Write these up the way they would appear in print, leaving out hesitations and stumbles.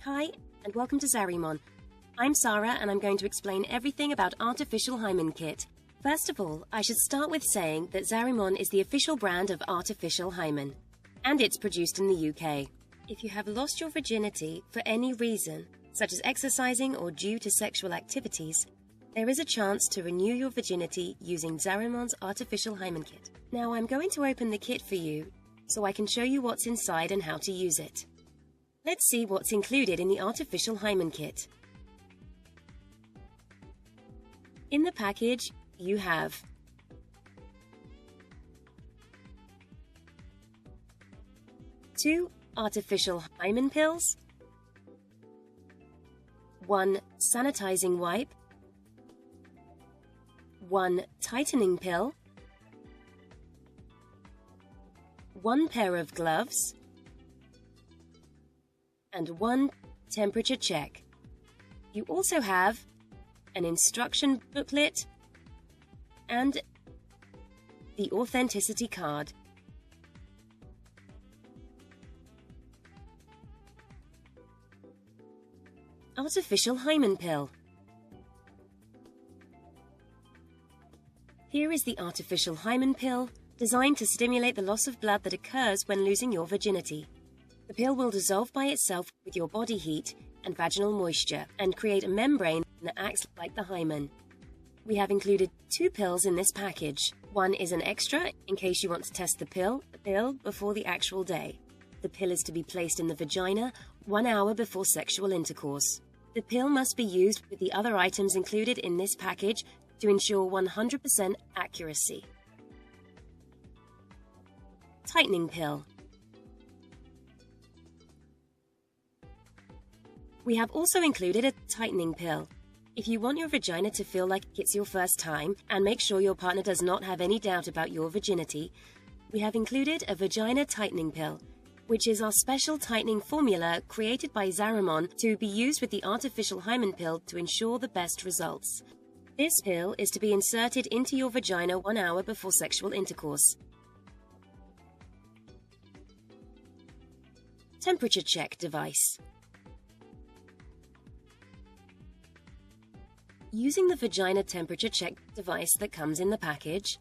Hi, and welcome to Zarimon. I'm Sarah, and I'm going to explain everything about Artificial Hymen Kit. First of all, I should start with saying that Zarimon is the official brand of Artificial Hymen, and it's produced in the UK. If you have lost your virginity for any reason, such as exercising or due to sexual activities, there is a chance to renew your virginity using Zarimon's Artificial Hymen Kit. Now I'm going to open the kit for you, so I can show you what's inside and how to use it. Let's see what's included in the Artificial Hymen Kit. In the package, you have two artificial hymen pills, one sanitizing wipe, one tightening pill, one pair of gloves, and one temperature check. You also have an instruction booklet and the authenticity card. Artificial Hymen Pill. Here is the Artificial Hymen Pill, designed to stimulate the loss of blood that occurs when losing your virginity. The pill will dissolve by itself with your body heat and vaginal moisture and create a membrane that acts like the hymen. We have included two pills in this package. One is an extra in case you want to test the pill before the actual day. The pill is to be placed in the vagina 1 hour before sexual intercourse. The pill must be used with the other items included in this package to ensure 100% accuracy. Tightening pill. We have also included a tightening pill. If you want your vagina to feel like it's your first time and make sure your partner does not have any doubt about your virginity, we have included a vagina tightening pill, which is our special tightening formula created by Zarimon to be used with the Artificial Hymen Pill to ensure the best results. This pill is to be inserted into your vagina 1 hour before sexual intercourse. Temperature check device. Using the vagina temperature check device that comes in the package,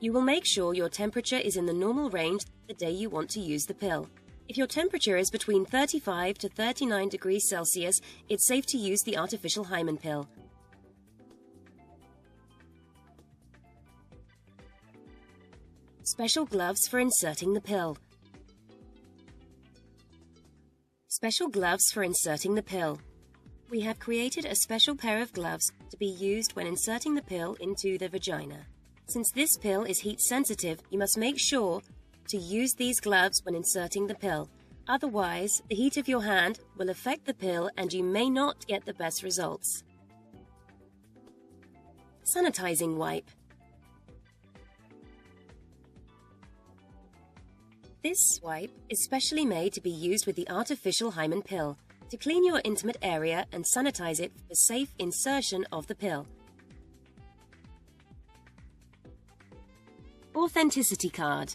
you will make sure your temperature is in the normal range the day you want to use the pill. If your temperature is between 35 to 39 degrees Celsius, it's safe to use the Artificial Hymen Pill. Special gloves for inserting the pill. Special gloves for inserting the pill. We have created a special pair of gloves to be used when inserting the pill into the vagina. Since this pill is heat sensitive, you must make sure to use these gloves when inserting the pill. Otherwise, the heat of your hand will affect the pill and you may not get the best results. Sanitizing wipe. This wipe is specially made to be used with the Artificial Hymen Pill to clean your intimate area and sanitize it for safe insertion of the pill. Authenticity card.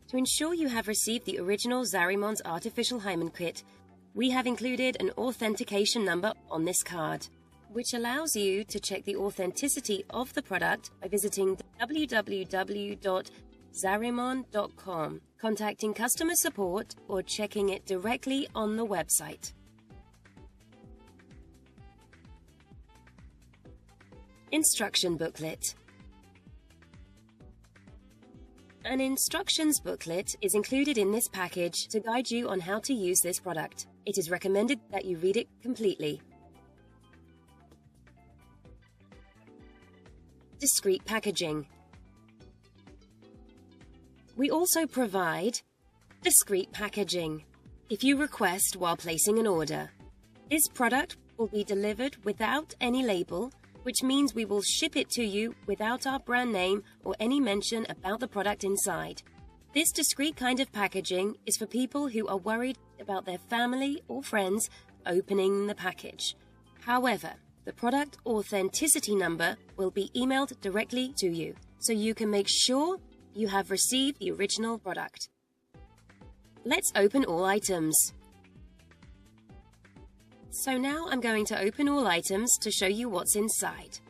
To ensure you have received the original Zarimon's Artificial Hymen Kit, we have included an authentication number on this card, which allows you to check the authenticity of the product by visiting www.zarimon.com, contacting customer support, or checking it directly on the website. Instruction booklet. An instructions booklet is included in this package to guide you on how to use this product. It is recommended that you read it completely. Discreet packaging. We also provide discreet packaging if you request while placing an order. This product will be delivered without any label, which means we will ship it to you without our brand name or any mention about the product inside. This discreet kind of packaging is for people who are worried about their family or friends opening the package. However, the product authenticity number will be emailed directly to you, so you can make sure you have received the original product. Let's open all items. So now I'm going to open all items to show you what's inside.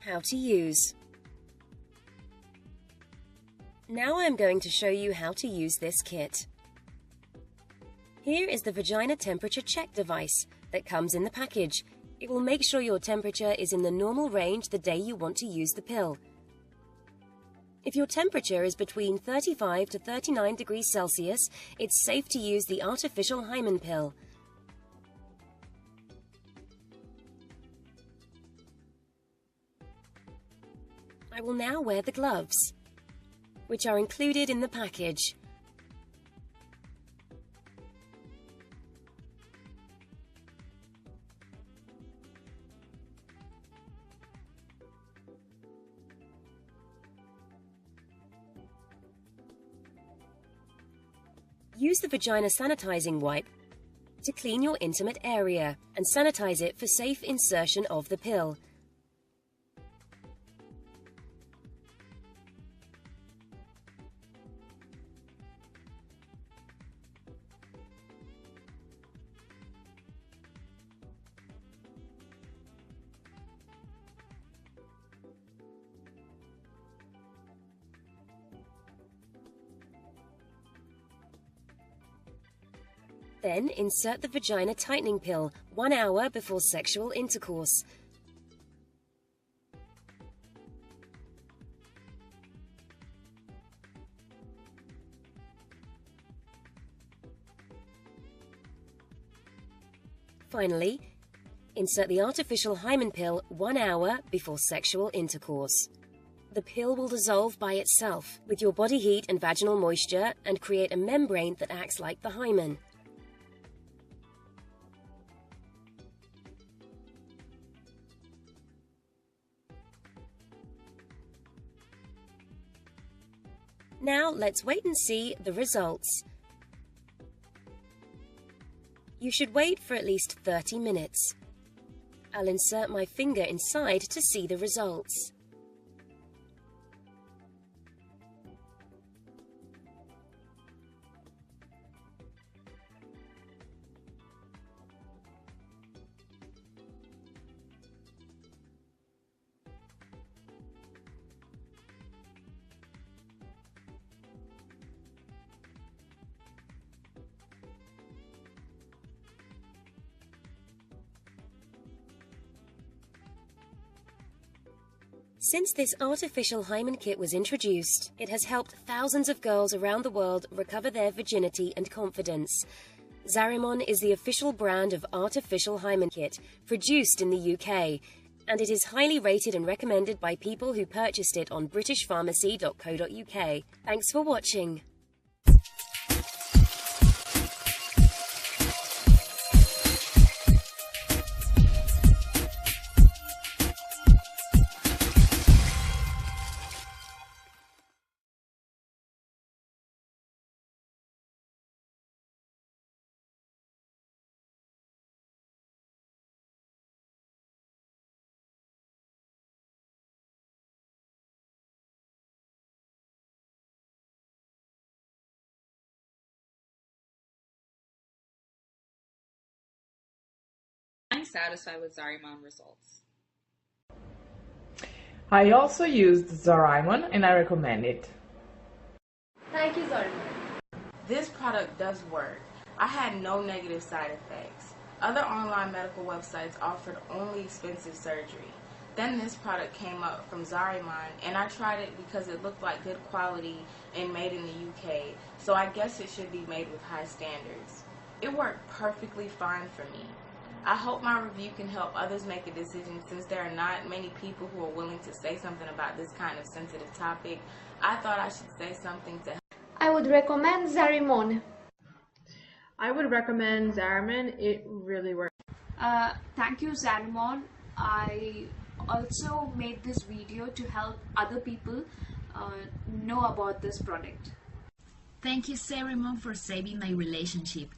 How to use. Now I'm going to show you how to use this kit. Here is the vagina temperature check device that comes in the package. It will make sure your temperature is in the normal range the day you want to use the pill. If your temperature is between 35 to 39 degrees Celsius, it's safe to use the artificial hymen pill. I will now wear the gloves, which are included in the package. Use the vagina sanitizing wipe to clean your intimate area and sanitize it for safe insertion of the pill. Then insert the vagina tightening pill 1 hour before sexual intercourse. Finally, insert the artificial hymen pill 1 hour before sexual intercourse. The pill will dissolve by itself with your body heat and vaginal moisture and create a membrane that acts like the hymen. Now let's wait and see the results. You should wait for at least 30 minutes. I'll insert my finger inside to see the results. Since this artificial hymen kit was introduced, it has helped thousands of girls around the world recover their virginity and confidence. Zarimon is the official brand of artificial hymen kit produced in the UK, and it is highly rated and recommended by people who purchased it on britishpharmacy.co.uk. Thanks for watching. I'm satisfied with Zarimon results. I also used Zarimon and I recommend it. Thank you, Zarimon. This product does work. I had no negative side effects. Other online medical websites offered only expensive surgery. Then this product came up from Zarimon, and I tried it because it looked like good quality and made in the UK, so I guess it should be made with high standards. It worked perfectly fine for me. I hope my review can help others make a decision, since there are not many people who are willing to say something about this kind of sensitive topic. I thought I should say something to help. I would recommend Zarimon. I would recommend Zarimon. It really works. Thank you, Zarimon. I also made this video to help other people know about this product. Thank you, Zarimon, for saving my relationship.